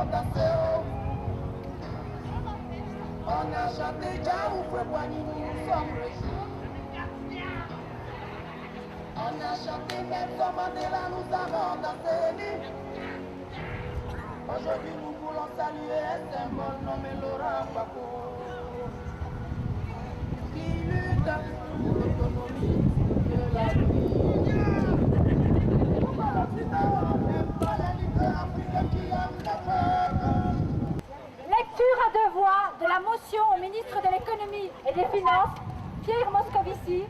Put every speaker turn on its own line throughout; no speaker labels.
On a chanté Djaou, Fouébouani, nous sommes réjouis. On a chanté Nelson Mandela, nous avons dansé. Aujourd'hui, nous voulons saluer un symbole nommé Laurent Gbagbo, qui lutte pour l'autonomie de la vie.
Lecture à deux voix de la motion au ministre de l'économie et des finances, Pierre Moscovici,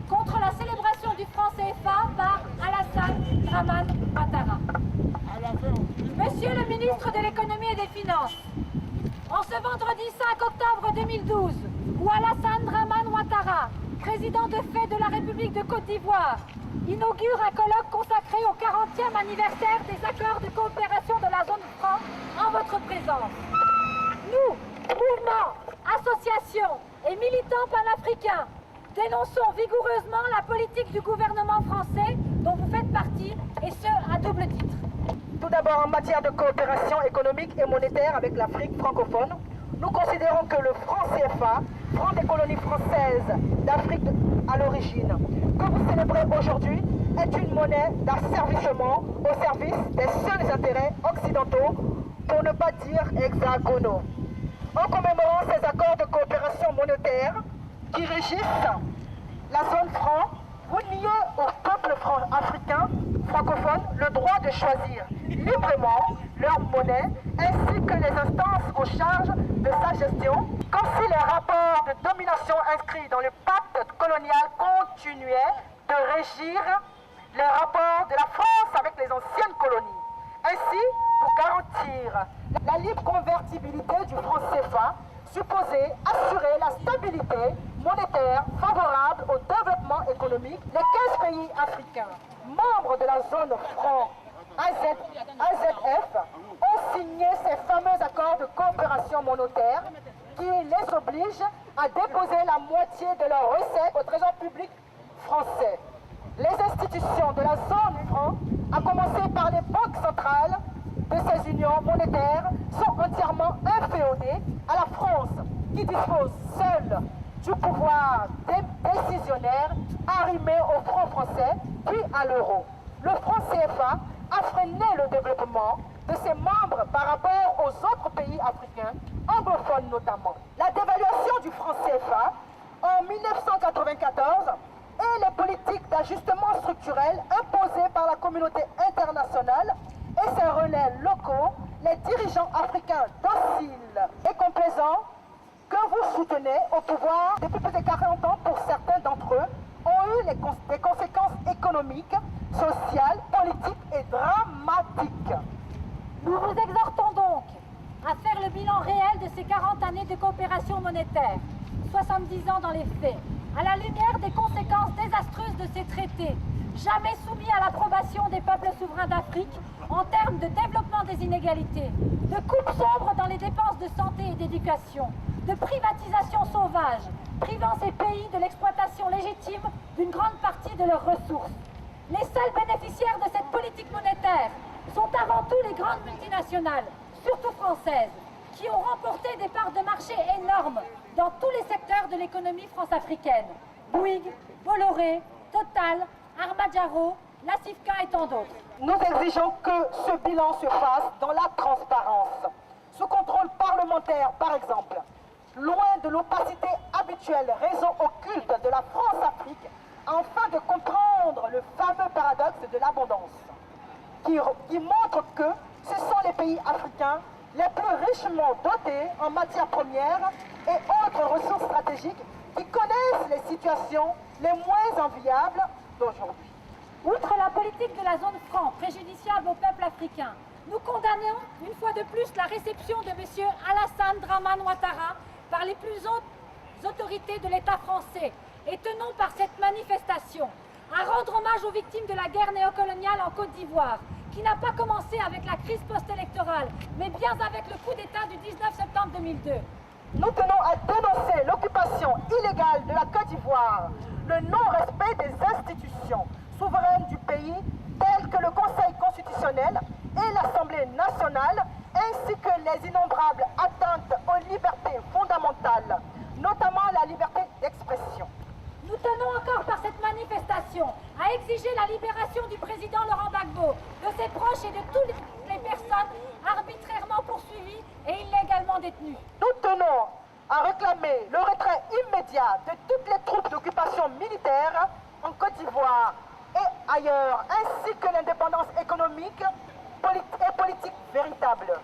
contre la célébration du franc CFA par Alassane Dramane Ouattara. Monsieur le ministre de l'économie et des finances, en ce vendredi 5 octobre 2012, où Alassane Dramane Ouattara, président de fait de la République de Côte d'Ivoire, inaugure un colloque consacré au 40e anniversaire des accords de coopération de la zone franc en votre présence. Nous, mouvements, associations et militants panafricains, dénonçons vigoureusement la politique du gouvernement français dont vous faites partie, et ce, à double titre.
Tout d'abord, en matière de coopération économique et monétaire avec l'Afrique francophone, nous considérons que le franc CFA, franc des colonies françaises d'Afrique à l'origine, que vous célébrez aujourd'hui, est une monnaie d'asservissement au service des seuls intérêts occidentaux, pour ne pas dire hexagonaux. En commémorant ces accords de coopération monétaire qui régissent la zone franc, vous niez au peuple africain francophone le droit de choisir librement leur monnaie ainsi que les instances en charge de sa gestion, comme si les rapports de domination inscrits dans le pacte colonial continuaient de régir les rapports de la France avec les anciennes colonies. Ainsi, pour garantir la libre convertibilité du franc CFA, supposé assurer la stabilité monétaire favorable au développement économique, les 15 pays africains membres de la zone franc AZF ont signé ces fameux accords de coopération monétaire qui les obligent à déposer la moitié de leurs recettes au trésor public français. Les institutions de la zone franc, à commencer par les banques centrales de ces unions monétaires, sont entièrement inféodées à la France, qui dispose seule du pouvoir décisionnaire arrimé au franc français, puis à l'euro. Le franc CFA a freiné le développement de ses membres par rapport aux autres pays africains, anglophones notamment. La dévaluation du franc CFA en 1994 et les politiques d'ajustement structurel imposées par la communauté internationale et ses relais locaux, les dirigeants africains dociles et complaisants que vous soutenez au pouvoir depuis plus de 40 ans pour certains d'entre eux, ont eu des conséquences économiques, sociales, politiques et dramatiques.
Nous vous exhortons donc à faire le bilan réel de ces 40 années de coopération monétaire, 70 ans dans les faits, à la lumière des conséquences désastreuses de ces traités, jamais soumis à l'approbation des peuples souverains d'Afrique en termes de développement des inégalités, de coupes sombres dans les dépenses de santé et d'éducation, de privatisation sauvage, privant ces pays de l'exploitation légitime d'une grande partie de leurs ressources. Les seuls bénéficiaires de cette politique monétaire sont avant tout les grandes multinationales, surtout françaises, qui ont remporté des parts de marché énormes dans tous les secteurs de l'économie france-africaine. Bouygues, Bolloré, Total, Armadjaro, la Cifca et tant d'autres.
Nous exigeons que ce bilan se fasse dans la transparence, sous contrôle parlementaire par exemple, loin de l'opacité habituelle, réseau occulte de la France-Afrique, afin de comprendre le fameux paradoxe de l'abondance, qui montre que ce sont les pays africains les plus richement dotés en matières premières et autres ressources stratégiques qui connaissent les situations les moins enviables d'aujourd'hui.
Outre la politique de la zone franc préjudiciable au peuple africain, nous condamnons une fois de plus la réception de M. Alassane Dramane Ouattara par les plus hautes autorités de l'État français et tenons par cette manifestation à rendre hommage aux victimes de la guerre néocoloniale en Côte d'Ivoire, qui n'a pas commencé avec la crise post-électorale, mais bien avec le coup d'État du 19 septembre 2002.
Nous tenons à dénoncer l'occupation illégale de la Côte d'Ivoire, le non-respect des institutions souveraines du pays, telles que le Conseil constitutionnel et l'Assemblée nationale, ainsi ainsi que les innombrables atteintes aux libertés fondamentales, notamment la liberté d'expression.
Nous tenons encore par cette manifestation à exiger la libération du président Laurent Gbagbo, de ses proches et de toutes les personnes arbitrairement poursuivies et illégalement détenues.
Nous tenons à réclamer le retrait immédiat de toutes les troupes d'occupation militaire en Côte d'Ivoire et ailleurs, ainsi que l'indépendance économique et politique véritable.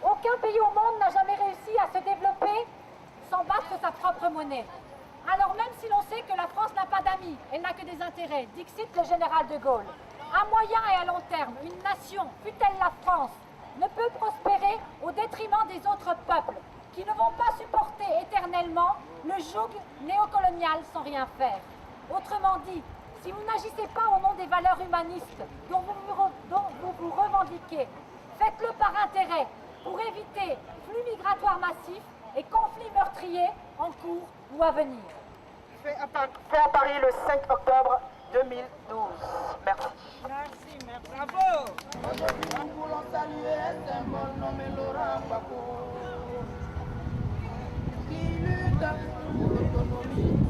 Aucun pays au monde n'a jamais réussi à se développer sans battre sa propre monnaie. Alors même si l'on sait que la France n'a pas d'amis, elle n'a que des intérêts, dixit le général de Gaulle. À moyen et à long terme, une nation, fût-elle la France, ne peut prospérer au détriment des autres peuples, qui ne vont pas supporter éternellement le joug néocolonial sans rien faire. Autrement dit, si vous n'agissez pas au nom des valeurs humanistes dont vous vous revendiquez, faites-le par intérêt pour éviter flux migratoires massifs et conflits meurtriers en cours ou à venir.
Fait à Paris le 5 octobre 2012. Merci.
Merci, bravo.
Nous voulons saluer un symbole nommé Laurent Gbagbo, qui lutte pour l'autonomie